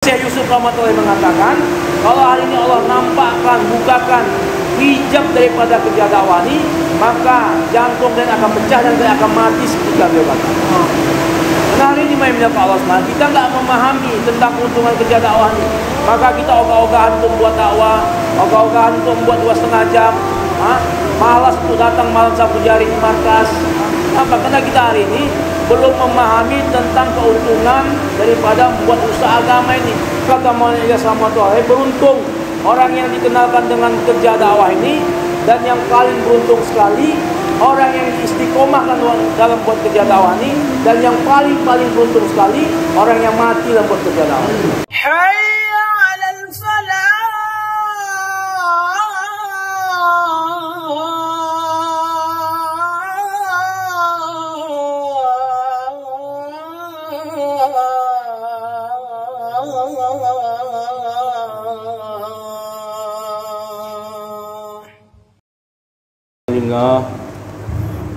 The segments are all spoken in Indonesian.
Syekh Yusuf Rahmatullahi mengatakan, kalau hari ini Allah nampakkan, bukakan hijab daripada kerja dakwah ini, maka jantung dan akan pecah dan akan mati seketika beliau kata. Karena hari ini Allah SWT, kita nggak memahami tentang keuntungan kerja dakwah ini, maka kita ogah-ogahan untuk membuat dakwah, ogah-ogahan untuk membuat 2,5 jam, malas untuk datang malam Sabtu jari di markas. Kenapa? Karena kita hari ini belum memahami tentang keuntungan daripada membuat usaha agama ini. Kata Maulana sama Tuhan, beruntung orang yang dikenalkan dengan kerja dakwah ini, dan yang paling beruntung sekali orang yang istiqomahkan dalam buat kerja dakwah ini, dan yang paling beruntung sekali orang yang mati dalam buat kerja dakwah ini. Hayya 'alal falah.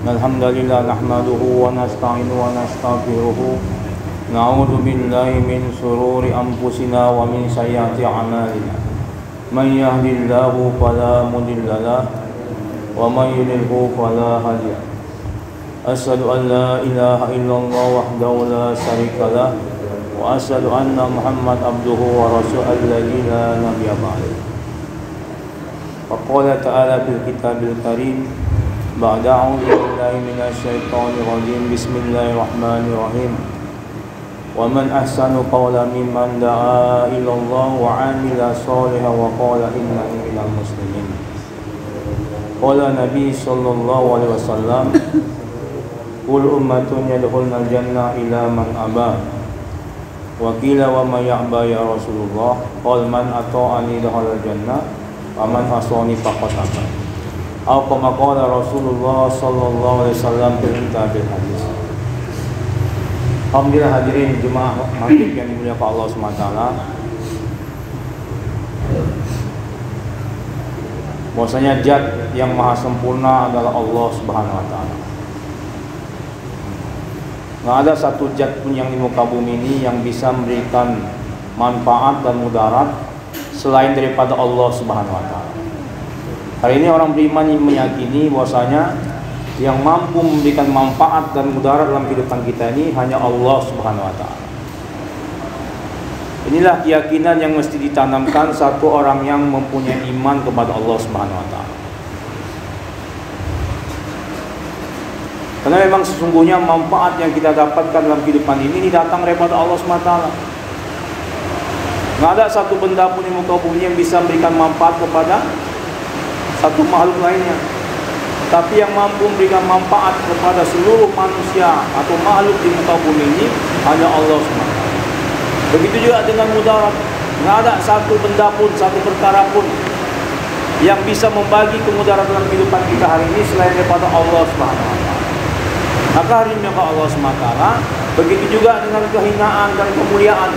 Alhamdulillah nahmaduhu wa nasta'inu wa nastaghfiruhu na'udzu billahi min shururi anfusina wa min sayyiati a'malina man yahdihillahu fala mudilla lahu wa man yudlilhu fala hadiya asyhadu an la ilaha illallah wahdahu la syarika lahu wa asyhadu anna Muhammad abduhu wa rasuluhu alladzi la nabiyya ba'dahu. Faqala ta'ala fil kitabil karim ba'da a'udzu billahi minasyaitonir rajim bismillahirrahmanirrahim wa man ahsanu qawlan mimman da'a ila Allah wa 'amila shalihan wa qala innani minal muslimin. Qala Nabi sallallahu alaihi wasallam kullu ummatun yadkhulunal jannah ila man aba wa qila wa may ya'ba ya Rasulullah qala man ata'ani dakhala jannah wa man asani faqad aba. Apa maqala Rasulullah sallallahu alaihi wasallam fil kitabil hadis. Alhamdulillah hadirin jemaah maghrib yang dimuliakan Allah SWT. Bahwasanya zat yang maha sempurna adalah Allah Subhanahu wa taala. Nggak ada satu zat pun yang di muka bumi ini yang bisa memberikan manfaat dan mudarat selain daripada Allah Subhanahu wa taala. Hari ini orang beriman meyakini bahwasanya yang mampu memberikan manfaat dan mudarat dalam kehidupan kita ini hanya Allah Subhanahu wa taala. Inilah keyakinan yang mesti ditanamkan satu orang yang mempunyai iman kepada Allah Subhanahu wa taala. Karena memang sesungguhnya manfaat yang kita dapatkan dalam kehidupan ini datang daripada Allah Subhanahu wa taala. Nggak ada satu benda pun di muka bumi yang bisa memberikan manfaat kepada satu makhluk lainnya. Tapi yang mampu memberikan manfaat kepada seluruh manusia atau makhluk di muka bumi ini hanya Allah SWT. Begitu juga dengan mudarat. Nggak ada satu benda pun, satu perkara pun yang bisa membagi kemudaratan dalam kehidupan kita hari ini selain daripada Allah SWT. Maka hari ini Allah SWT, begitu juga dengan kehinaan dan kemuliaan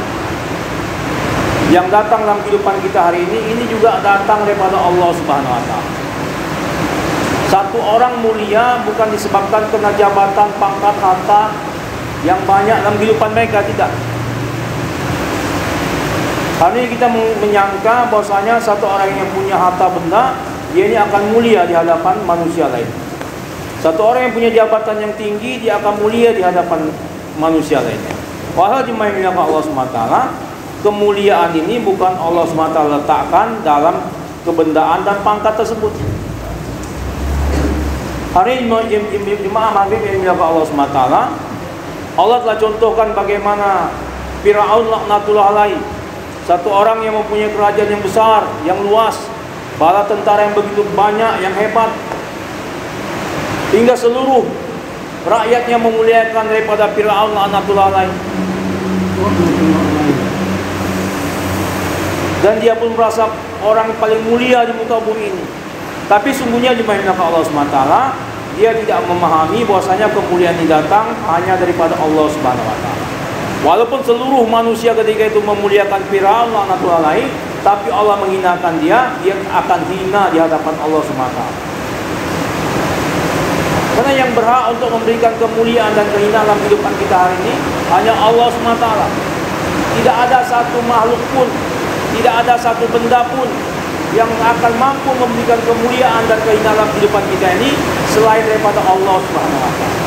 yang datang dalam kehidupan kita hari ini juga datang daripada Allah Subhanahu wa taala. Satu orang mulia bukan disebabkan karena jabatan, pangkat, harta yang banyak dalam kehidupan mereka, tidak. Hari ini kita menyangka bahwasanya satu orang yang punya harta benda, dia ini akan mulia di hadapan manusia lain. Satu orang yang punya jabatan yang tinggi, dia akan mulia di hadapan manusia lainnya. Wahai jemaah yang dimuliakan Allah SWT, kemuliaan ini bukan Allah SWT letakkan dalam kebendaan dan pangkat tersebut. Hari ini jemaah maghrib yang dimuliakan Allah SWT, Allah telah contohkan bagaimana Fir'aun laknatullah alaih, satu orang yang mempunyai kerajaan yang besar, yang luas, bala tentara yang begitu banyak, yang hebat, hingga seluruh rakyatnya memuliakan daripada Fir'aun laknatullah alaih. Dan dia pun merasa orang paling mulia di muka bumi ini. Tapi sungguhnya jemaah Allah SWT, dia tidak memahami bahwasanya kemuliaan ini datang hanya daripada Allah Subhanahu wa taala. Walaupun seluruh manusia ketika itu memuliakan Firaun laknatullah alaih, tapi Allah menghinakan dia akan hina di hadapan Allah Subhanahu wa taala. Karena yang berhak untuk memberikan kemuliaan dan kehinaan dalam kehidupan kita hari ini hanya Allah SWT. Tidak ada satu makhluk pun, tidak ada satu benda pun yang akan mampu memberikan kemuliaan dan keindahan dalam kehidupan kita ini selain daripada Allah Subhanahu wa taala.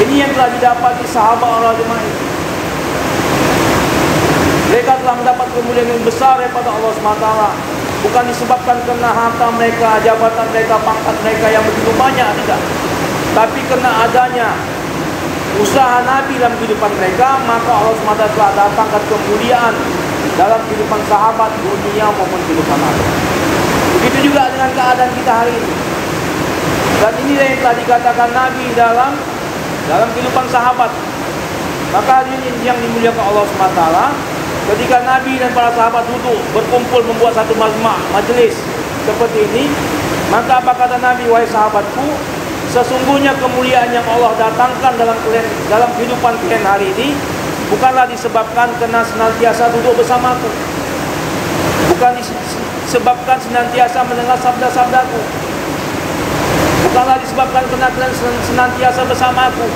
Ini yang telah didapati sahabat orang Jemaah. Mereka telah mendapat kemuliaan yang besar daripada Allah Subhanahu wa taala, bukan disebabkan karena harta mereka, jabatan mereka, pangkat mereka yang begitu banyak, tidak. Tapi karena adanya usaha Nabi dalam kehidupan mereka, maka Allah SWT telah datangkan kemuliaan dalam kehidupan sahabat dunia maupun kehidupan akhirat. Begitu juga dengan keadaan kita hari ini. Dan inilah yang telah dikatakan Nabi dalam kehidupan sahabat. Maka hari ini yang dimuliakan Allah SWT, ketika Nabi dan para sahabat duduk berkumpul membuat satu majelis seperti ini, maka apa kata Nabi? Wahai sahabatku, sesungguhnya kemuliaan yang Allah datangkan dalam kehidupan kalian hari ini bukanlah disebabkan karena senantiasa duduk bersamaku, bukan disebabkan senantiasa mendengar sabda-sabdaku, bukanlah disebabkan karena kalian senantiasa bersamaku.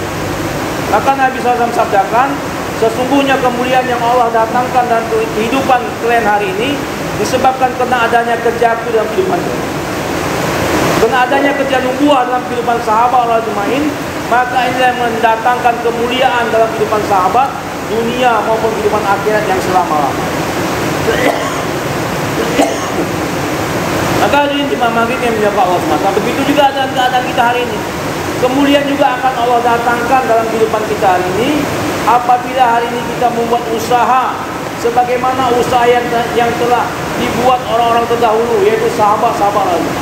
Maka Nabi SAW sabdakan, sesungguhnya kemuliaan yang Allah datangkan dalam kehidupan kalian hari ini disebabkan karena adanya kerjaku dalam kehidupan kalian. Karena adanya kerja nubuah dalam kehidupan sahabat Allah Jemaah, maka inilah yang mendatangkan kemuliaan dalam kehidupan sahabat dunia maupun kehidupan akhirat yang selama-lamanya. Maka ini Imam Maghrib yang menyapa Allah SWT. Begitu juga dengan keadaan kita hari ini. Kemuliaan juga akan Allah datangkan dalam kehidupan kita hari ini apabila hari ini kita membuat usaha sebagaimana usaha yang telah dibuat orang-orang terdahulu, yaitu sahabat-sahabat Allah.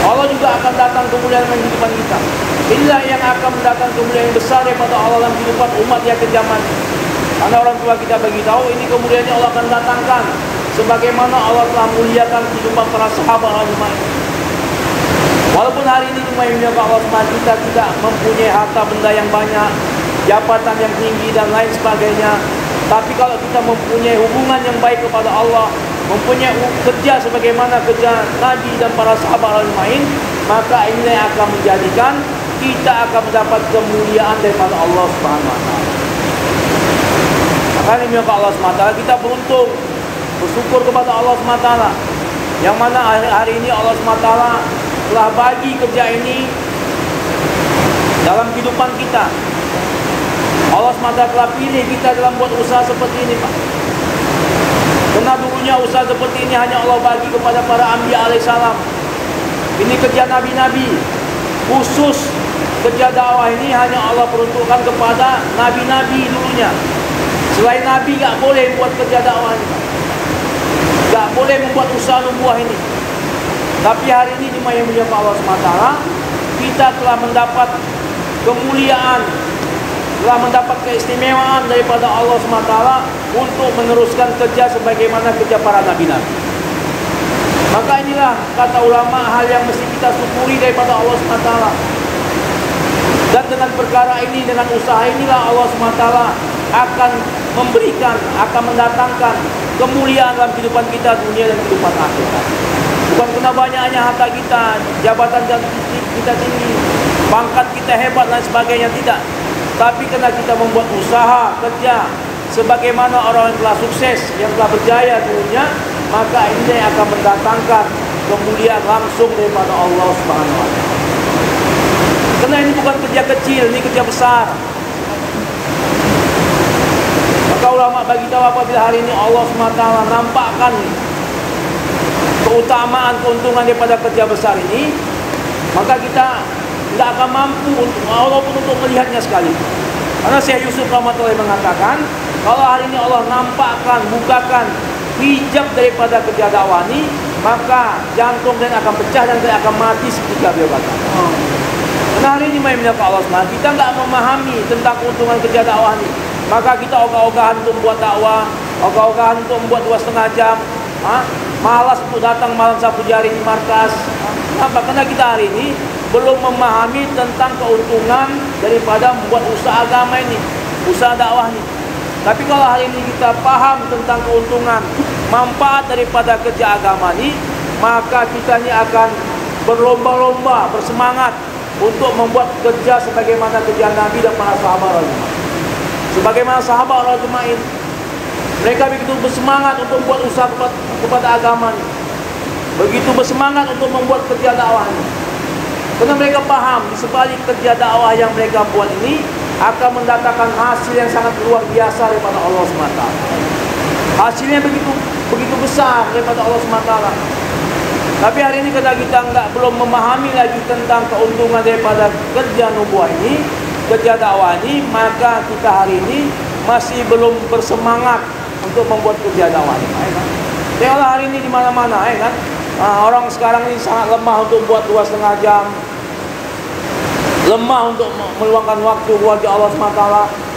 Allah juga akan datang kemuliaan dalam kehidupan kita. Inilah yang akan mendatangkan kemuliaan yang besar daripada Allah dalam kehidupan umat yang kejaman. Karena orang tua kita bagi tahu ini kemuliaan yang Allah akan datangkan sebagaimana Allah telah muliakan kehidupan para sahabat Allah. Walaupun hari ini cuma Allah kita tidak mempunyai harta benda yang banyak, jabatan yang tinggi dan lain sebagainya, tapi kalau kita mempunyai hubungan yang baik kepada Allah, mempunyai kerja sebagaimana kerja Nabi dan para sahabat lain, maka inilah yang akan menjadikan kita akan mendapat kemuliaan daripada Allah Subhanahu wa taala. Maka ini Allah Subhanahu wa taala, kita beruntung bersyukur kepada Allah Subhanahu wa taala yang mana hari ini Allah Subhanahu wa taala telah bagi kerja ini dalam kehidupan kita. Allah SWT telah pilih kita dalam buat usaha seperti ini, Pak. Karena dulunya usaha seperti ini hanya Allah bagi kepada para Anbiya alaihissalam. Ini kerja Nabi-Nabi. Khusus kerja dakwah ini hanya Allah peruntukkan kepada Nabi-Nabi dulunya. Selain Nabi tak boleh buat kerja dakwah ini, Pak. Tak boleh membuat usaha nubuah ini. Tapi hari ini di yang mulia Allah SWT, kita telah mendapat kemuliaan, telah mendapat keistimewaan daripada Allah SWT untuk meneruskan kerja sebagaimana kerja para nabi-nabi. Maka inilah kata ulama hal yang mesti kita syukuri daripada Allah SWT. Dan dengan perkara ini, dengan usaha inilah Allah SWT akan memberikan, akan mendatangkan kemuliaan dalam kehidupan kita dunia dan kehidupan akhirat. Bukan karena banyaknya harta kita, jabatan kita tinggi, pangkat kita hebat dan sebagainya, tidak. Tapi karena kita membuat usaha, kerja sebagaimana orang yang telah sukses, yang telah berjaya dulunya, maka ini yang akan mendatangkan kemuliaan langsung daripada Allah Subhanahu wa taala. Karena ini bukan kerja kecil, ini kerja besar. Maka ulama bagi tahu apabila hari ini Allah SWT nampakkan keutamaan, keuntungan daripada kerja besar ini, maka kita tidak akan mampu walaupun untuk melihatnya sekali. Karena Syekh Yusuf rahmatullahi mengatakan, kalau hari ini Allah nampakkan, bukakan hijab daripada kerja dakwah ini, maka jantung dan akan pecah dan saya akan mati seketika, beliau kata. Karena hari ini Allah SWT, kita tidak memahami tentang keuntungan kerja dakwah ini, maka kita ogah-ogahan untuk membuat dakwah, ogah-ogahan untuk membuat 2,5 jam, malas untuk datang malam Sabtu jari di markas. Kenapa? Karena kita hari ini belum memahami tentang keuntungan daripada membuat usaha agama ini, usaha dakwah ini. Tapi kalau hari ini kita paham tentang keuntungan, manfaat daripada kerja agama ini, maka kita ini akan berlomba-lomba, bersemangat untuk membuat kerja sebagaimana kerja Nabi dan para sahabat. Sebagaimana sahabat orang Jumain, mereka begitu bersemangat untuk membuat usaha kepada agama ini, begitu bersemangat untuk membuat kerja dakwah ini, karena mereka paham di sebalik kerja dakwah yang mereka buat ini akan mendatangkan hasil yang sangat luar biasa daripada Allah SWT. Hasilnya begitu besar daripada Allah SWT. Tapi hari ini kita belum memahami lagi tentang keuntungan daripada kerja nubuah ini, kerja dakwah ini, maka kita hari ini masih belum bersemangat untuk membuat kerja dakwah ini. Tengoklah hari ini di mana-mana, kan? Orang sekarang ini sangat lemah untuk buat 2,5 jam, lemah untuk meluangkan waktu buat Allah SWT,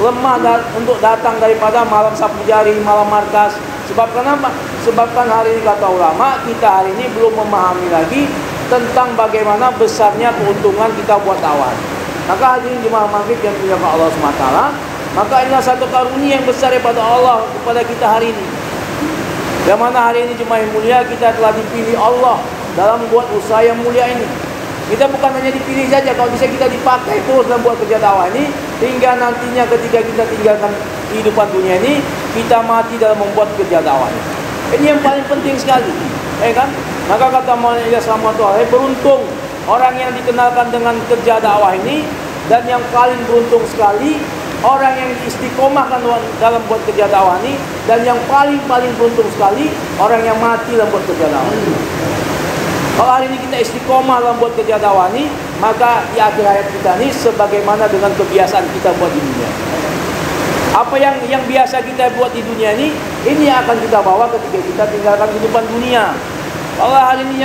lemah untuk datang daripada malam Sabtu Jari, malam markas. Sebab kenapa? Sebabkan hari ini kata ulama, kita hari ini belum memahami lagi tentang bagaimana besarnya keuntungan kita buat dakwah. Maka hari ini jemaah maghrib yang dimuliakan Allah SWT, maka inilah satu karunia yang besar daripada Allah kepada kita hari ini. Yang mana hari ini jemaah yang mulia, kita telah dipilih Allah dalam membuat usaha yang mulia ini. Kita bukan hanya dipilih saja, kalau bisa kita dipakai terus dalam buat kerja dakwah ini, hingga nantinya ketika kita tinggalkan kehidupan dunia ini, kita mati dalam membuat kerja dakwah ini. Ini yang paling penting sekali, kan? Maka kata Maulana Ilyas rahmatullah, beruntung orang yang dikenalkan dengan kerja dakwah ini, dan yang paling beruntung sekali orang yang istiqomahkan dalam buat kerja dakwah ini, dan yang paling beruntung sekali orang yang mati dalam buat kerja dakwah ini. Kalau hari ini kita istiqomah dalam buat kerja dakwah ini, maka di akhir hayat kita ini sebagaimana dengan kebiasaan kita buat di dunia. Apa yang biasa kita buat di dunia ini yang akan kita bawa ketika kita tinggalkan kehidupan dunia. Kalau hari ini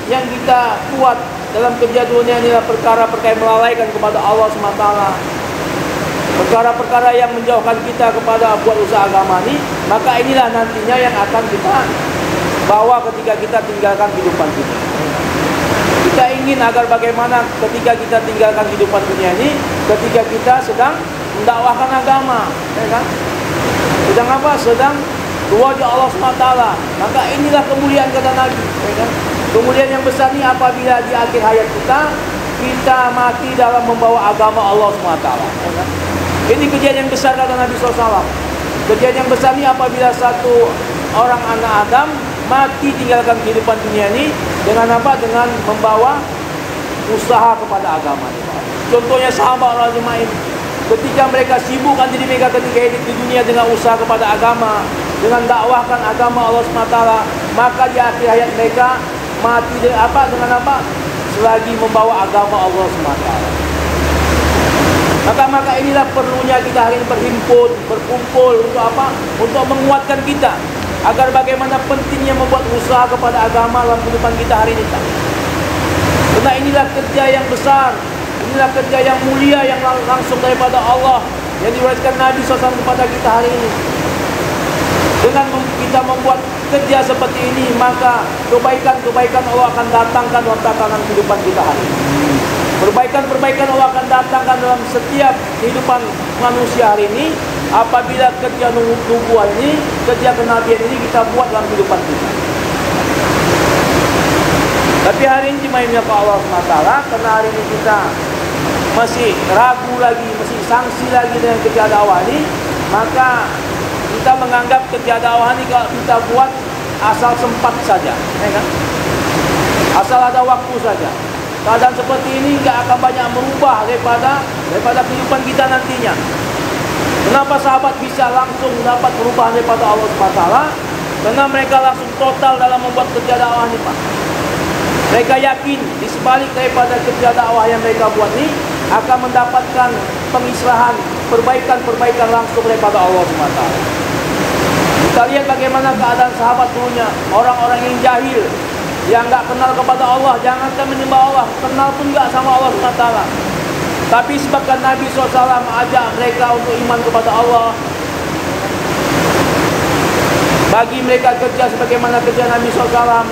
yang kita buat dalam kerja dunia ini adalah perkara-perkara yang melalaikan kepada Allah SWT, perkara-perkara yang menjauhkan kita kepada buat usaha agama ini, maka inilah nantinya yang akan kita bawa ketika kita tinggalkan kehidupan kita. Kita ingin agar bagaimana ketika kita tinggalkan kehidupan dunia ini, ketika kita sedang mendakwahkan agama, kan? Sedang apa? Sedang wajah Allah SWT. Maka inilah kemuliaan kata Nabi, kan? Kemuliaan yang besar ini apabila di akhir hayat kita mati dalam membawa agama Allah SWT, kan? Ini kejadian yang besar kata Nabi SAW. Kejadian yang besar ini apabila satu orang anak Adam mati tinggalkan kehidupan dunia ini dengan apa? Dengan membawa usaha kepada agama. Contohnya sahabat orang Jumain, ketika mereka sibukkan diri mereka ketika hidup di dunia dengan usaha kepada agama, dengan dakwahkan agama Allah SWT, maka di akhir hayat mereka mati dengan apa? Dengan apa? Selagi membawa agama Allah SWT. Maka inilah perlunya kita hari ini berhimpun, berkumpul untuk apa? Untuk menguatkan kita agar bagaimana pentingnya membuat usaha kepada agama dalam kehidupan kita hari ini. Karena inilah kerja yang besar, inilah kerja yang mulia yang langsung daripada Allah yang diwariskan Nabi SAW kepada kita hari ini. Dengan kita membuat kerja seperti ini, maka kebaikan-kebaikan Allah akan datangkan dalam tatanan kehidupan kita hari ini. Perbaikan-perbaikan Allah akan datangkan dalam setiap kehidupan manusia hari ini apabila kerja nubuah ini, kerja kenabian ini kita buat dalam kehidupan kita. Tapi hari ini dimainnya Pak Allah SWT, karena hari ini kita masih ragu lagi, masih sangsi lagi dengan kerja dakwah ini, maka kita menganggap kerja dakwah ini kalau kita buat asal sempat saja, kan? Asal ada waktu saja. Keadaan seperti ini tidak akan banyak merubah daripada kehidupan kita nantinya. Kenapa sahabat bisa langsung dapat perubahan daripada Allah SWT? Karena mereka langsung total dalam membuat kerja dakwah ini, Pak. Mereka yakin di sebalik daripada kerja dakwah yang mereka buat ini akan mendapatkan pengislahan, perbaikan langsung daripada Allah SWT. Kita lihat bagaimana keadaan sahabat dulunya, orang-orang yang jahil, yang enggak kenal kepada Allah, jangankan menyembah Allah, kenal pun enggak sama Allah SWT. Tapi sebabkan Nabi SAW mengajak mereka untuk iman kepada Allah, bagi mereka kerja sebagaimana kerja Nabi SAW,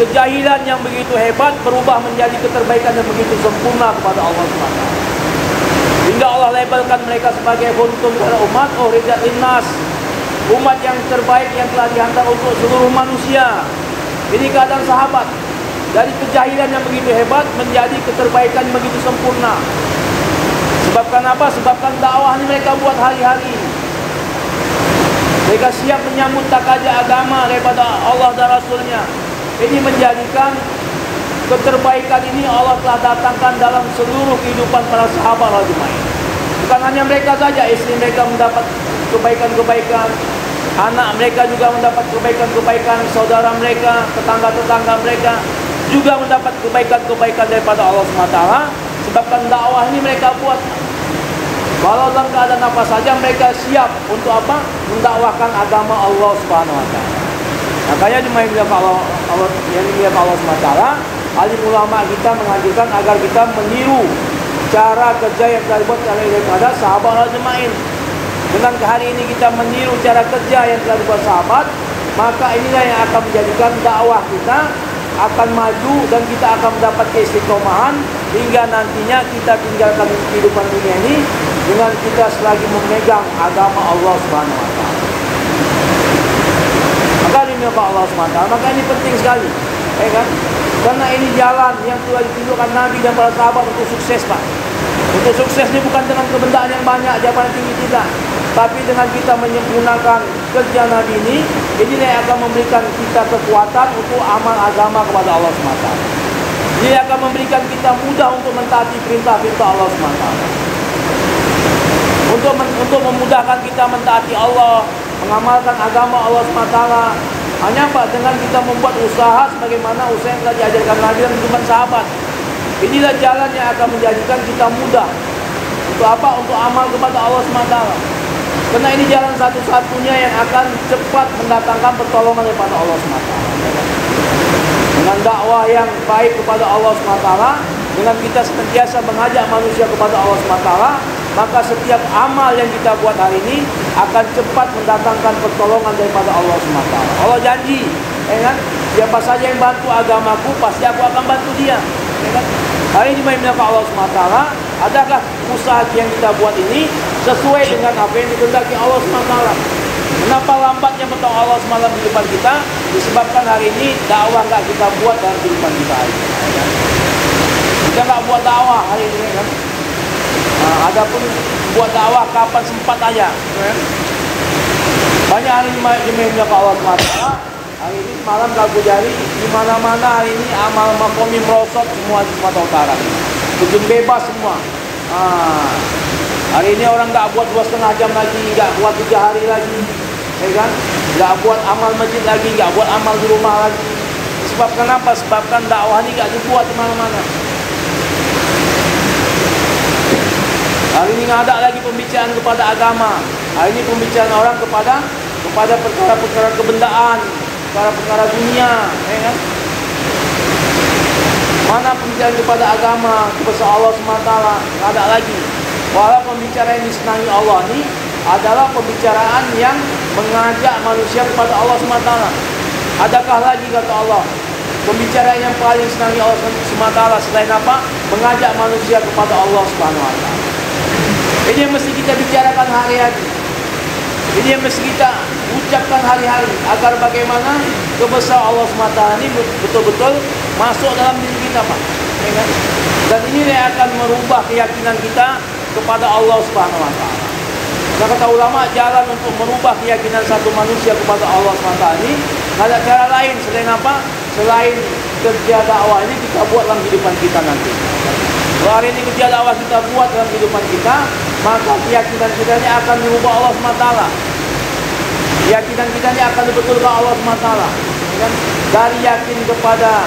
kejahilan yang begitu hebat berubah menjadi keterbaikan yang begitu sempurna kepada Allah SWT. Hingga Allah labelkan mereka sebagai kuntum khairal umat, ukhrijat linnas, umat yang terbaik yang telah dihantar untuk seluruh manusia. Ini keadaan sahabat, dari kejahilan yang begitu hebat menjadi keterbaikan yang begitu sempurna. Sebabkan apa? Sebabkan dakwah ini mereka buat hari-hari. Mereka siap menyambut takaja agama daripada Allah dan Rasulnya. Ini menjadikan keterbaikan ini Allah telah datangkan dalam seluruh kehidupan para sahabat ajmain. Bukan hanya mereka saja, istri mereka mendapat kebaikan-kebaikan, anak mereka juga mendapat kebaikan-kebaikan, saudara mereka, tetangga-tetangga mereka juga mendapat kebaikan-kebaikan daripada Allah SWT. Sebabkan dakwah ini mereka buat. Walau dalam keadaan apa saja mereka siap untuk apa? Mendakwahkan agama Allah Subhanahu wa taala. Makanya dimainkan Allah SWT, alim ulama kita mengajarkan agar kita meniru cara kerja yang telah dibuat daripada sahabat ajmain. Dengan hari ini kita meniru cara kerja yang telah dibuat sahabat, maka inilah yang akan menjadikan dakwah kita akan maju dan kita akan mendapat keistiqomahan hingga nantinya kita tinggalkan kehidupan dunia ini dengan kita selagi memegang agama Allah Subhanahu wa taala. Maka ini Allah Subhanahu wa taala, maka ini penting sekali, ya kan? Karena ini jalan yang telah ditunjukkan Nabi dan para sahabat untuk sukses, Pak. Untuk sukses ini bukan dengan kebendaan yang banyak, jabatan tinggi tidak, tapi dengan kita menyempurnakan kerja Nabi ini, inilah yang akan memberikan kita kekuatan untuk amal agama kepada Allah SWT. Dia akan memberikan kita mudah untuk mentaati perintah-perintah Allah SWT. Untuk memudahkan kita mentaati Allah, mengamalkan agama Allah SWT. Hanya apa? Dengan kita membuat usaha sebagaimana usaha yang telah diajarkan Nabi dan teman sahabat. Inilah jalan yang akan menjadikan kita mudah. Untuk apa? Untuk amal kepada Allah SWT. Karena ini jalan satu-satunya yang akan cepat mendatangkan pertolongan daripada Allah SWT. Dengan dakwah yang baik kepada Allah SWT, dengan kita senantiasa mengajak manusia kepada Allah SWT, maka setiap amal yang kita buat hari ini akan cepat mendatangkan pertolongan daripada Allah SWT. Allah janji, ya kan? Siapa saja yang bantu agamaku, pasti aku akan bantu dia. Ya kan? Hari ini meminta Allah SWT, adakah usaha yang kita buat ini sesuai dengan apa yang dikehendaki Allah SWT? Kenapa lambatnya pertolongan Allah SWT di depan kita? Disebabkan hari ini dakwah nggak kita buat dalam kehidupan kita hari ini. Ya. Kita nggak buat dakwah hari ini, kan? Adapun buat dakwah kapan sempat aja. Ya. Banyak hari ini meminta Allah SWT. Hari ini malam Kalbu Jari, di mana-mana hari ini amal makomi merosot semua di Sumatera Utara. Terjun bebas semua. Hari ini orang nggak buat 2,5 jam lagi, nggak buat 3 hari lagi, ya kan? Nggak buat amal masjid lagi, nggak buat amal di rumah lagi. Sebabkan apa? Sebabkan dakwah ini nggak dibuat di mana-mana. Hari ini nggak ada lagi pembicaraan kepada agama. Hari ini pembicaraan orang kepada perkara-perkara kebendaan, perkara dunia, ya kan? Mana pembicaraan kepada agama, kepada Allah SWT, nggak ada lagi. Walau pembicaraan yang disenangi Allah ini adalah pembicaraan yang mengajak manusia kepada Allah SWT. Adakah lagi kata Allah pembicaraan yang paling disenangi Allah SWT selain apa? Mengajak manusia kepada Allah SWT. Ini yang mesti kita bicarakan hari-hari. Ini yang mesti kita ucapkan hari-hari agar bagaimana kebesaran Allah SWT ini betul-betul masuk dalam diri kita, Pak. Ya kan? Dan ini yang akan merubah keyakinan kita kepada Allah Subhanahu wa taala. Kata ulama, jalan untuk merubah keyakinan satu manusia kepada Allah SWT ini ada cara lain selain apa? Selain kerja dakwah ini kita buat dalam kehidupan kita nanti. Kalau hari ini kerja dakwah kita buat dalam kehidupan kita, maka keyakinan kita ini akan merubah Allah SWT. Keyakinan kita ini akan dibetulkan Allah SWT. Dan dari yakin kepada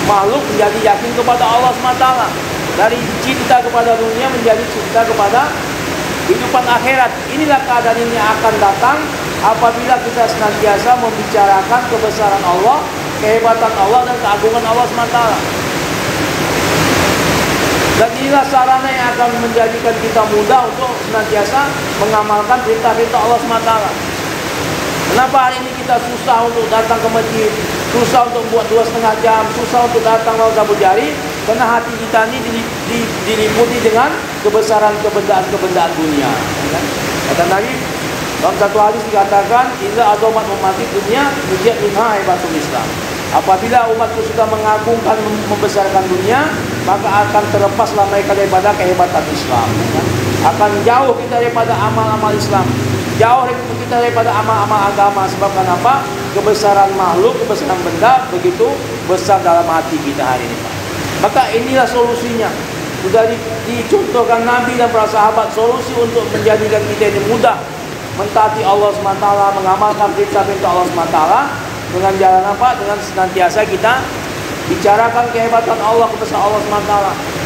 makhluk menjadi yakin kepada Allah SWT. Dari cinta kepada dunia menjadi cinta kepada kehidupan akhirat. Inilah keadaan ini akan datang apabila kita senantiasa membicarakan kebesaran Allah, kehebatan Allah dan keagungan Allah SWT. Dan inilah sarana yang akan menjadikan kita mudah untuk senantiasa mengamalkan perintah-perintah Allah SWT. Kenapa hari ini kita susah untuk datang ke masjid, susah untuk buat 2,5 jam, susah untuk datang ke Kalbu Jari? Karena hati kita ini diliputi dengan kebesaran-kebendaan dunia. Kata Nabi, dalam satu hadis dikatakan, "Idza azamat ummati dunya, ujiat minha hebatul Islam." Apabila umatku sudah mengagungkan, membesarkan dunia, maka akan terlepaslah mereka daripada kehebatan Islam. Akan jauh kita daripada amal-amal Islam. Jauh kita daripada amal-amal agama. Sebab kenapa? Kebesaran makhluk, kebesaran benda begitu besar dalam hati kita hari ini, Pak. Maka inilah solusinya. Sudah dicontohkan Nabi dan para sahabat, solusi untuk menjadikan kita ini mudah mentaati Allah SWT, mengamalkan perintah-perintah Allah SWT dengan jalan apa? Dengan senantiasa kita bicarakan kehebatan Allah, kebesaran Allah SWT.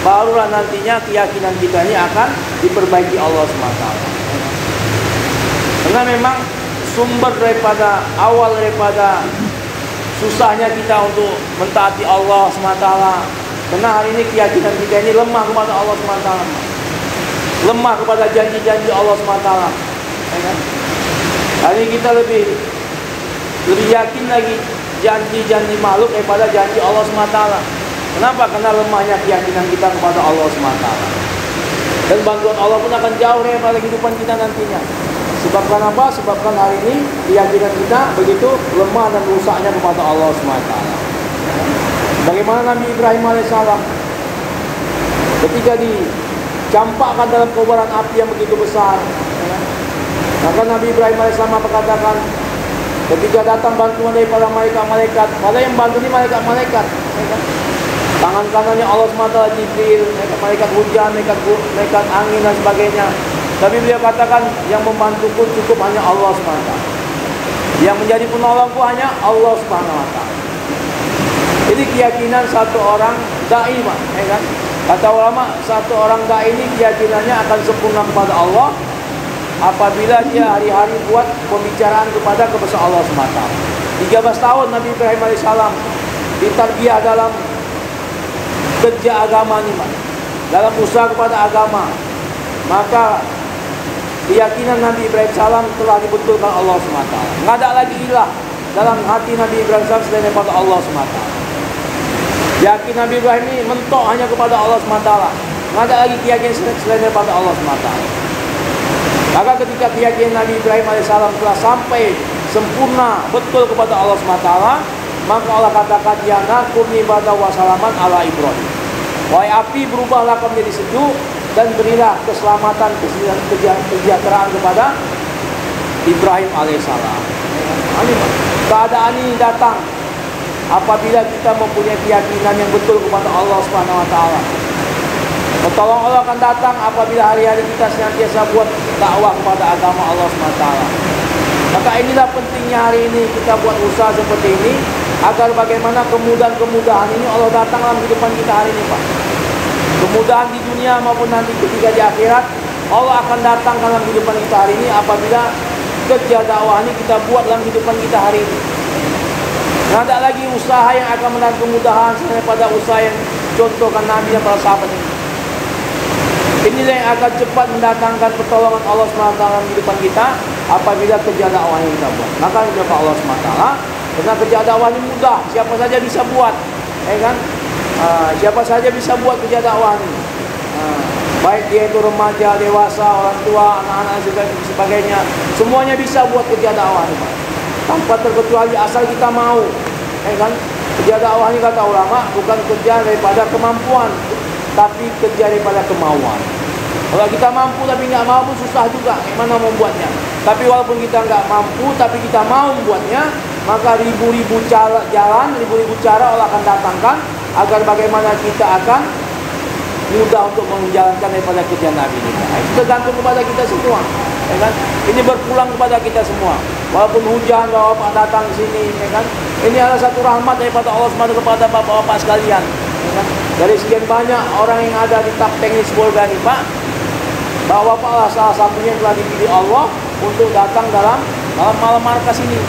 Barulah nantinya keyakinan kita ini akan diperbaiki Allah SWT. Karena memang sumber daripada awal daripada susahnya kita untuk mentaati Allah SWT. Karena hari ini keyakinan kita ini lemah kepada Allah SWT, lemah kepada janji-janji Allah SWT. Hari ini kita lebih yakin lagi janji-janji makhluk daripada janji Allah SWT. Kenapa? Karena lemahnya keyakinan kita kepada Allah SWT. Dan bantuan Allah pun akan jauh daripada kehidupan kita nantinya. Sebabkan apa? Sebabkan hari ini keyakinan kita begitu lemah dan rusaknya kepada Allah SWT. Bagaimana Nabi Ibrahim alaihissalam ketika dicampakkan dalam kobaran api yang begitu besar, maka Nabi Ibrahim alaihissalam berkatakan, ketika datang bantuan daripada malaikat-malaikat, pada yang bantu ini malaikat-malaikat, tangan kanannya Allah SWT, Jibril, malaikat hujan, malaikat angin dan sebagainya. Tapi beliau katakan, yang membantuku cukup hanya Allah SWT. Yang menjadi penolongku hanya Allah SWT. Ini keyakinan satu orang da'i, kan? Kata ulama, satu orang da'i ini keyakinannya akan sempurna kepada Allah apabila dia hari-hari buat pembicaraan kepada kebesaran Allah SWT. 13 tahun Nabi Ibrahim alaihissalam ditarbiyah dalam kerja agama ini, dalam usaha kepada agama. Maka keyakinan Nabi Ibrahim salam telah dibetulkan Allah SWT. Nggak ada lagi ilah dalam hati Nabi Ibrahim salam selain daripada Allah SWT. Yakin Nabi Ibrahim ini mentok hanya kepada Allah SWT. Nggak ada lagi keyakinan selain daripada Allah SWT. Maka ketika keyakinan Nabi Ibrahim AS telah sampai sempurna betul kepada Allah SWT, maka Allah katakan, ya nakum ibadah wa salaman ala Ibrahim. Wahai api, berubahlah kau menjadi sejuk dan berilah keselamatan, kesejahteraan kepada Ibrahim alaihissalam. Keadaan ini datang apabila kita mempunyai keyakinan yang betul kepada Allah Subhanahu wa taala. Pertolongan Allah akan datang apabila hari-hari kita senantiasa buat dakwah kepada agama Allah Subhanahu wa taala. Maka inilah pentingnya hari ini kita buat usaha seperti ini, agar bagaimana kemudahan-kemudahan ini Allah datang dalam kehidupan kita hari ini, Pak. Kemudahan di dunia maupun nanti ketika di akhirat, Allah akan datang dalam kehidupan kita hari ini apabila kerja dakwah ini kita buat dalam kehidupan kita hari ini. Tidak ada lagi usaha yang akan mendatangkan kemudahan selain pada usaha yang contohkan Nabi dan para sahabat ini. Inilah yang akan cepat mendatangkan pertolongan Allah SWT dalam kehidupan kita apabila kerja dakwah yang kita buat. Maka kepada Allah SWT, karena kerja dakwah ini mudah, siapa saja bisa buat, kan? Siapa saja bisa buat kerja dakwah ini. Baik dia itu remaja, dewasa, orang tua, anak-anak dan sebagainya, semuanya bisa buat kerja dakwah ini, Pak. Tanpa terkecuali asal kita mau, kan? Kerja dakwah ini kata ulama bukan kerja daripada kemampuan, tapi kerja daripada kemauan. Kalau kita mampu tapi nggak mampu, susah juga gimana membuatnya. Tapi walaupun kita nggak mampu tapi kita mau membuatnya, maka ribu-ribu jalan, ribu-ribu cara Allah akan datangkan agar bagaimana kita akan mudah untuk menjalankan daripada kerja Nabi ini. Itu tergantung kepada kita semua, kan? Ini berpulang kepada kita semua. Walaupun hujan, bapak datang ke sini, kan? Ini adalah satu rahmat daripada Allah SWT kepada bapak-bapak sekalian, kan? Dari sekian banyak orang yang ada di tak teknis Polda ini, Pak, bapak-bapak salah satunya yang telah dipilih Allah untuk datang dalam malam markas ini,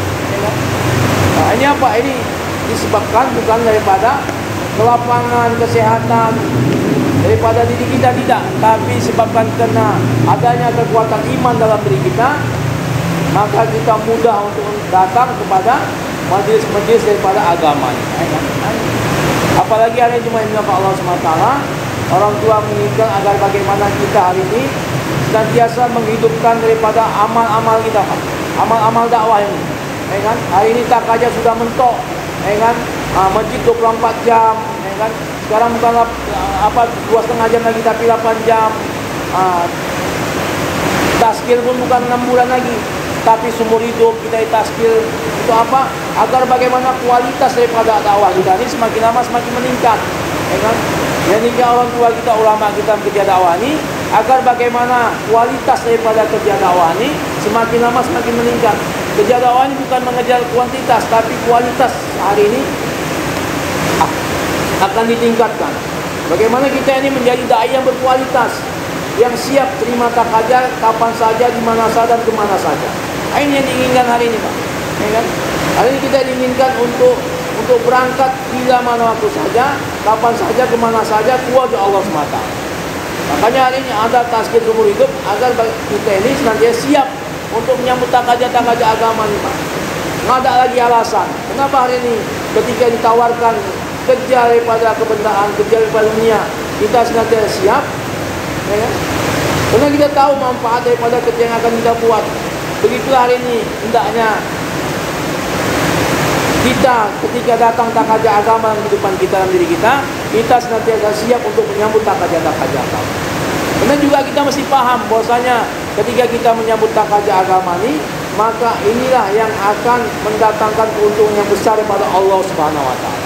kan? Nah, ini apa? Ini disebabkan bukan daripada kelapangan, kesehatan, daripada diri kita, tidak, tapi sebabkan karena adanya kekuatan iman dalam diri kita, maka kita mudah untuk datang kepada majelis-majelis daripada agama. Apalagi hari Jumat ini Allah SWT, orang tua menginginkan agar bagaimana kita hari ini senantiasa menghidupkan daripada amal-amal kita, amal-amal dakwah ini, kan? Hari ini tak aja sudah mentok, kan? Masjid 24 jam, kan? Sekarang bukan 2,5 jam lagi tapi 8 jam. Taskil pun bukan 6 bulan lagi, tapi seumur hidup kita ditaskil. Itu apa? Agar bagaimana kualitas daripada dakwah kita ini semakin lama semakin meningkat, ya kan? Jadi orang tua kita, ulama kita kerja dakwah ini, agar bagaimana kualitas daripada kerja dakwah ini semakin lama semakin meningkat. Kerja dakwah ini bukan mengejar kuantitas, tapi kualitas hari ini akan ditingkatkan. Bagaimana kita ini menjadi dai yang berkualitas, yang siap terima takaja kapan saja, di mana saja dan kemana saja. Ini yang diinginkan hari ini, Pak. Ya kan? Hari ini kita diinginkan untuk berangkat bila mana waktu saja, kapan saja, kemana saja, kuat Allah semata. Makanya hari ini ada taskil seumur hidup agar kita ini senantiasa siap untuk menyambut takaja agama ini, Pak. Nggak ada lagi alasan. Kenapa hari ini ketika ditawarkan kerja daripada kebendaan, kerja daripada dunia, kita senantiasa siap, ya kan? Karena kita tahu manfaat daripada kerja yang akan kita buat. Begitulah hari ini hendaknya kita ketika datang takaja agama di depan kita, dalam diri kita, kita senantiasa siap untuk menyambut takaja agama. Karena juga kita mesti paham bahwasanya ketika kita menyambut takaja agama ini, maka inilah yang akan mendatangkan keuntungan yang besar daripada Allah Subhanahu wa taala.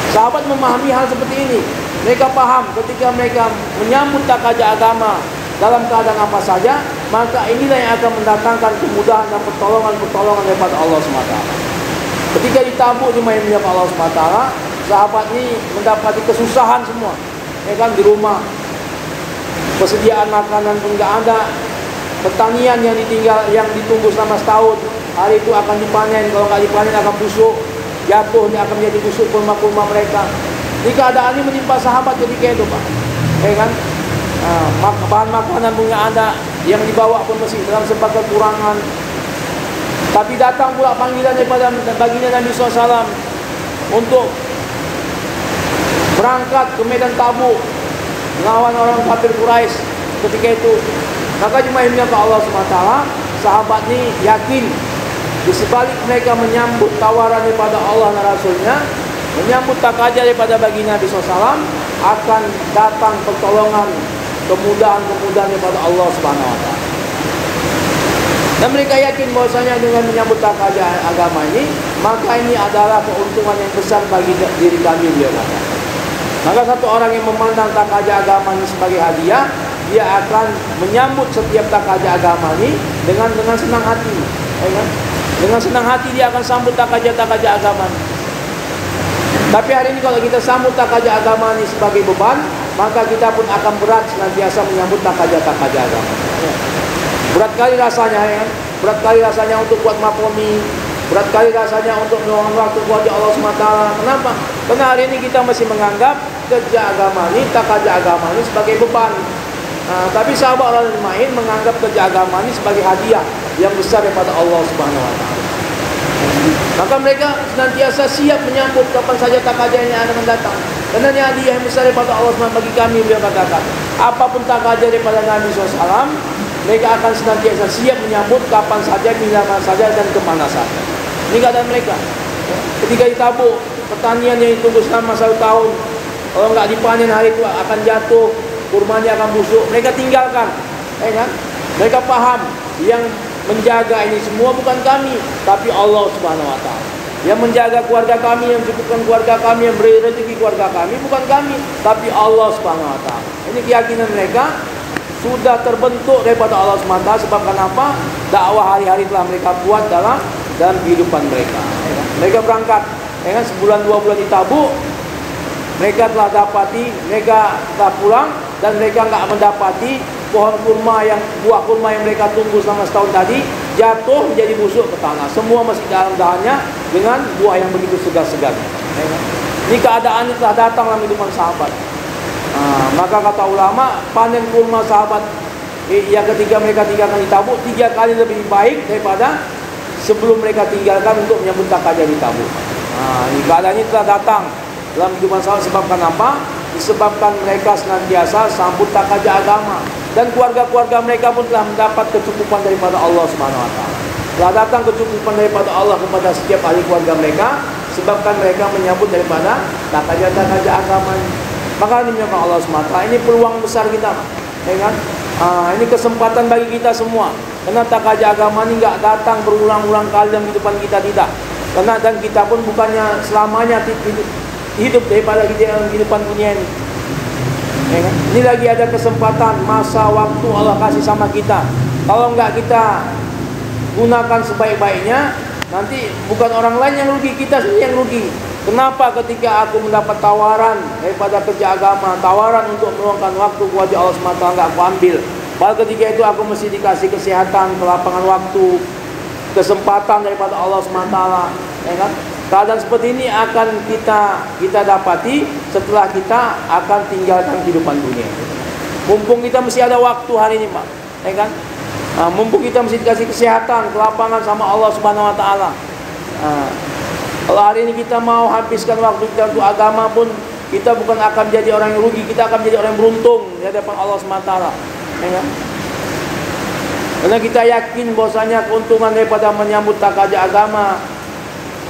Sahabat memahami hal seperti ini. Mereka paham ketika mereka menyambut takaja agama dalam keadaan apa saja, maka inilah yang akan mendatangkan kemudahan dan pertolongan daripada Allah SWT. Ketika ditabuk di mayat Allah SWT, sahabat ini mendapati kesusahan semua, ya kan, di rumah. Persediaan makanan pun tidak ada. Pertanian yang ditunggu selama setahun, hari itu akan dipanen. Kalau nggak dipanen akan busuk, jatuh, dia akan menjadi busuk kurma-kurma mereka. Ini keadaan ini menimpa sahabat ketika itu, Pak. Ya kan? Bahan makanan pun nggak ada, yang dibawa pun masih dalam sebab kekurangan. Tapi datang pula panggilan daripada baginda Nabi SAW untuk berangkat ke medan Tabuk melawan orang kafir Quraisy ketika itu. Maka jemaahnya ke Allah SWT, sahabat ini yakin di sebalik mereka menyambut tawaran daripada Allah dan Rasulnya, menyambut takaja daripada baginda Nabi SAW, akan datang pertolongan, kemudahan daripada Allah Subhanahu wa taala. Dan mereka yakin bahwasanya dengan menyambut takaja agama ini, maka ini adalah keuntungan yang besar bagi diri kami, beliau kata. Maka satu orang yang memandang takaja agama ini sebagai hadiah, dia akan menyambut setiap takaja agama ini dengan senang hati, ya kan? Dengan senang hati dia akan sambut takaja agama ini. Tapi hari ini kalau kita sambut takaja agama ini sebagai beban, maka kita pun akan berat senantiasa menyambut takaja agama. Berat kali rasanya, ya. Berat kali rasanya untuk buat makomi, berat kali rasanya untuk meluangkan waktu buat Allah SWT. Kenapa? Karena hari ini kita masih menganggap kerja agama ini, takaja agama ini sebagai beban. Tapi sahabat orang lain menganggap kerja agama ini sebagai hadiah yang besar daripada Allah Subhanahu wa taala. Maka mereka senantiasa siap menyambut kapan saja takaja yang akan mendatang. Karena ini hadiah yang besar daripada Allah SWT bagi kami, beliau katakan. Apapun takaja daripada Nabi SAW, mereka akan senantiasa siap menyambut kapan saja, bila mana saja, dan kemana saja. Ini keadaan mereka. Ketika ditabuk, pertanian yang ditunggu selama 1 tahun, kalau nggak dipanen hari itu akan jatuh, kurmanya akan busuk, mereka tinggalkan, ya kan? Mereka paham yang menjaga ini semua bukan kami, tapi Allah Subhanahu wa taala. Yang menjaga keluarga kami, yang mencukupkan keluarga kami, yang beri rezeki keluarga kami bukan kami, tapi Allah Subhanahu wa taala. Ini keyakinan mereka sudah terbentuk daripada Allah SWT. Sebab kenapa? Dakwah hari-hari telah mereka buat dalam kehidupan mereka, ya kan? Mereka berangkat, ya kan? Sebulan 2 bulan ditabuk, mereka telah dapati, mereka telah pulang, dan mereka nggak mendapati pohon kurma buah kurma yang mereka tunggu selama setahun tadi jatuh menjadi busuk ke tanah. Semua masih dalam dahannya dengan buah yang begitu segar-segar. Ini keadaan ini telah datang dalam kehidupan sahabat. Maka kata ulama, panen kurma sahabat yang ketika mereka tinggalkan di Tabuk 3 kali lebih baik daripada sebelum mereka tinggalkan untuk menyambut takaja di Tabuk. Ini keadaan ini telah datang dalam kehidupan sahabat. Sebabkan apa? Disebabkan mereka senantiasa sambut takaja agama, dan keluarga-keluarga mereka pun telah mendapat kecukupan daripada Allah Subhanahu wa taala. Telah datang kecukupan daripada Allah kepada setiap ahli keluarga mereka, sebabkan mereka menyambut daripada takaja agama ini. Maka ini Allah SWT, ini peluang besar kita. ya kan? Ini kesempatan bagi kita semua. Karena takaja agama ini nggak datang berulang-ulang kali dalam kehidupan kita, tidak. Karena dan kita pun bukannya selamanya hidup daripada kehidupan dunia ini. Ya kan? Ini lagi ada kesempatan, masa waktu Allah kasih sama kita. Kalau nggak kita gunakan sebaik-baiknya, nanti bukan orang lain yang rugi, kita sendiri yang rugi. Kenapa ketika aku mendapat tawaran daripada kerja agama, tawaran untuk meluangkan waktu kepada Allah SWT, nggak aku ambil? Padahal ketika itu aku mesti dikasih kesehatan, kelapangan waktu, kesempatan daripada Allah SWT, ya kan? Keadaan seperti ini akan kita dapati setelah kita akan tinggalkan kehidupan dunia. Mumpung kita mesti ada waktu hari ini, Pak, ya kan? Mumpung kita mesti dikasih kesehatan, kelapangan sama Allah Subhanahu Wa Taala. Kalau hari ini kita mau habiskan waktu kita untuk agama pun, kita bukan akan jadi orang yang rugi, kita akan jadi orang yang beruntung di hadapan Allah Subhanahu Wa Taala, ya kan? Karena kita yakin bahwasanya keuntungan daripada menyambut takaja agama,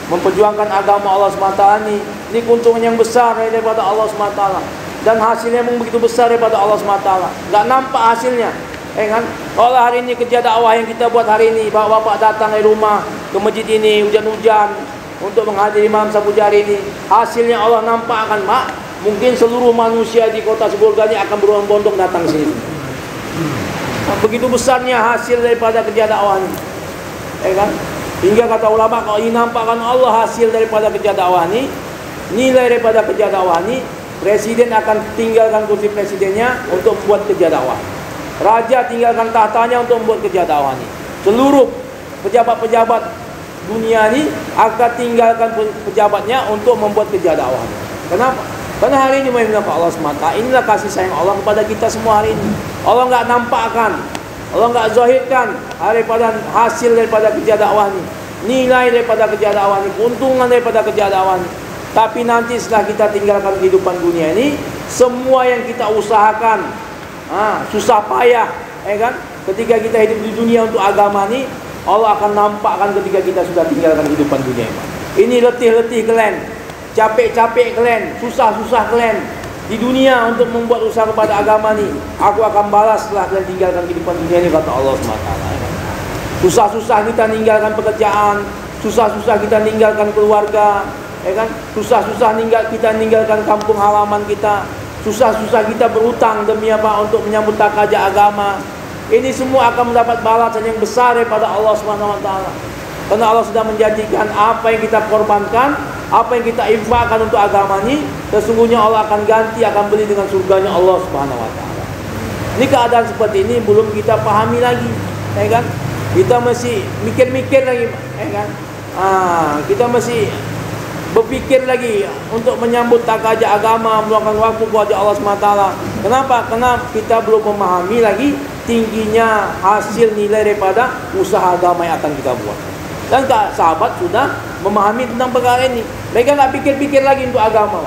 memperjuangkan agama Allah SWT ini keuntungan yang besar daripada Allah SWT, dan hasilnya memang begitu besar daripada Allah SWT. Gak nampak hasilnya, kan? Kalau hari ini kerja dakwah yang kita buat hari ini, bapak-bapak datang dari rumah ke masjid ini hujan-hujan untuk menghadiri malam sabu jari ini, hasilnya Allah nampakkan, Mak. Mungkin seluruh manusia di kota Sibolga ini akan berbondong-bondong datang sini. Begitu besarnya hasil daripada kerja dakwah ini, kan? Hingga kata ulama, kalau ini nampakkan Allah hasil daripada kerja dakwah ini, nilai daripada kerja dakwah ini, presiden akan tinggalkan kursi presidennya untuk membuat kerja dakwah. Raja tinggalkan tahtanya untuk membuat kerja dakwah ini. Seluruh pejabat-pejabat dunia ini akan tinggalkan pejabatnya untuk membuat kerja dakwah ini. Kenapa? Karena hari ini mengingat Allah semata. Inilah kasih sayang Allah kepada kita semua hari ini. Allah nggak nampakkan, Allah nggak zahirkan daripada hasil daripada kerja dakwah ini, nilai daripada kerja dakwah ini, keuntungan daripada kerja dakwah ini. Tapi nanti setelah kita tinggalkan kehidupan dunia ini, semua yang kita usahakan, susah payah, kan? Ketika kita hidup di dunia untuk agama ini, Allah akan nampakkan ketika kita sudah tinggalkan kehidupan dunia ini. Ini letih-letih kalian, capek-capek kalian, susah-susah kalian di dunia untuk membuat usaha kepada agama ini, aku akan balas setelah kalian tinggalkan kehidupan dunia ini, kata Allah SWT. Susah-susah kita meninggalkan pekerjaan, susah-susah kita meninggalkan keluarga, kan? Susah-susah kita meninggalkan kampung halaman kita, susah-susah kita berutang demi apa? Untuk menyambut takaja agama. Ini semua akan mendapat balasan yang besar daripada Allah SWT. Karena Allah sudah menjanjikan apa yang kita korbankan, apa yang kita infakkan untuk agama ini, sesungguhnya Allah akan ganti, akan beli dengan surganya Allah Subhanahu Wa Taala. Ini keadaan seperti ini belum kita pahami lagi, ya kan? Kita masih mikir-mikir lagi, ya kan? Kita masih berpikir lagi untuk menyambut takaja agama, meluangkan waktu kepada Allah Subhanahu Wa Taala. Kenapa? Karena kita belum memahami lagi tingginya hasil nilai daripada usaha agama yang akan kita buat. Dan sahabat sudah memahami tentang perkara ini. Mereka nggak pikir-pikir lagi untuk agama,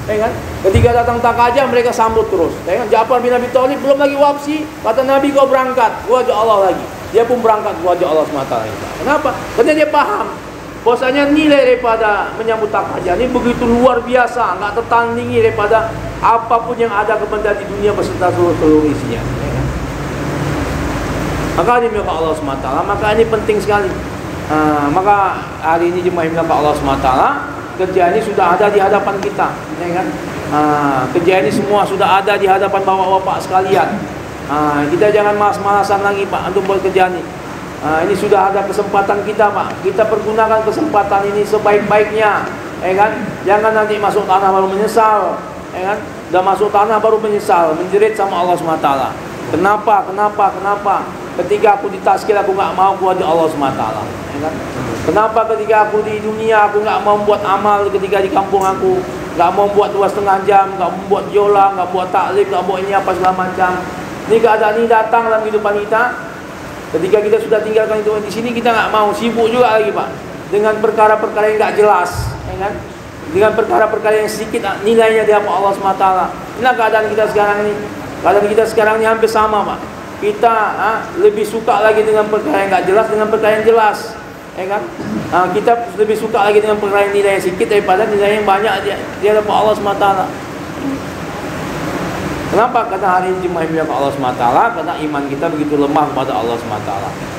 ya kan? Ketika datang takaja mereka sambut terus, ya kan? Ja'far bin Abi Thalib belum lagi wafsi, kata Nabi kau berangkat, gua ajak Allah lagi. Dia pun berangkat, gua ajak Allah SWT. Kenapa? Karena dia paham bahwasanya nilai daripada menyambut takaja ini begitu luar biasa, nggak tertandingi daripada apapun yang ada kepada di dunia beserta seluruh isinya, ya kan? Maka ini Allah SWT, maka ini penting sekali. Maka hari ini jemaah yang Allah SWT, kerja ini sudah ada di hadapan kita, ya kan? Kerja ini semua sudah ada di hadapan bapak-bapak sekalian. Kita jangan malas-malasan lagi, Pak, untuk buat kerja ini. Ini sudah ada kesempatan kita, Pak. Kita pergunakan kesempatan ini sebaik-baiknya, ya kan? Jangan nanti masuk tanah baru menyesal, ya kan? Udah masuk tanah baru menyesal, menjerit sama Allah SWT. Kenapa? Ketika aku di taskil aku nggak mau kepada Allah SWT, ya kan? Kenapa ketika aku di dunia aku nggak mau buat amal, ketika di kampung aku nggak mau buat 2,5 jam, nggak mau buat jola, nggak buat taklim, nggak buat ini apa segala macam. Ini keadaan ini datang dalam kehidupan kita. Ketika kita sudah tinggalkan itu di sini, kita nggak mau, sibuk juga lagi, Pak, dengan perkara-perkara yang nggak jelas, ya kan? Dengan perkara-perkara yang sedikit nilainya di hadapan Allah SWT. Inilah keadaan kita sekarang ini. Keadaan kita sekarang ini hampir sama, Pak. Kita lebih suka lagi dengan perkara yang nggak jelas dengan perkara yang jelas, ya kan? Kita lebih suka lagi dengan perkara yang nilai yang sedikit daripada nilai yang banyak di hadapan Allah SWT. Kenapa? Karena hari ini jemaah yang Allah SWT, karena iman kita begitu lemah kepada Allah SWT.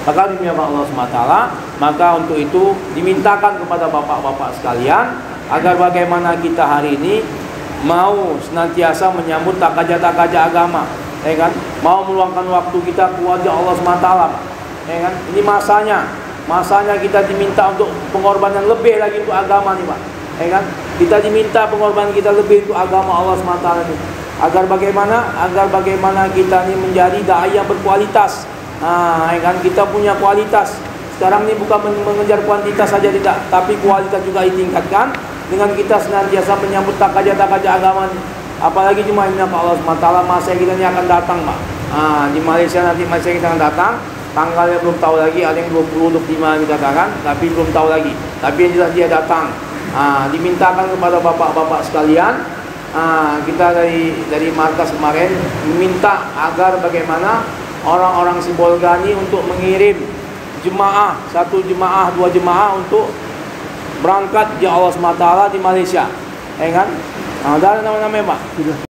Maka dimuliakan Allah SWT, maka untuk itu dimintakan kepada bapak-bapak sekalian agar bagaimana kita hari ini mau senantiasa menyambut takaja-takaja agama, ya kan? Mau meluangkan waktu kita ke wajah Allah SWT, ya kan? Ini masanya kita diminta untuk pengorbanan lebih lagi untuk agama nih, Pak. Ya kan? Kita diminta pengorbanan kita lebih untuk agama Allah SWT ini. Agar bagaimana kita ini menjadi dai yang berkualitas. Ya kan? Kita punya kualitas. Sekarang ini bukan mengejar kuantitas saja tidak, tapi kualitas juga ditingkatkan dengan kita senantiasa menyambut takaja-takaja agama ini. Apalagi cuma ini Allah SWT, masa kita ini akan datang, Pak. Di Malaysia nanti masa kita akan datang. Tanggalnya belum tahu lagi, ada yang 20, 25 dikatakan, tapi belum tahu lagi. Tapi yang jelas dia datang. Dimintakan kepada bapak-bapak sekalian, kita dari markas kemarin meminta agar bagaimana orang-orang Sibolga ini untuk mengirim jemaah, 1 jemaah, 2 jemaah untuk berangkat di Allah SWT di Malaysia, ya kan? Dan nama-namanya Pak.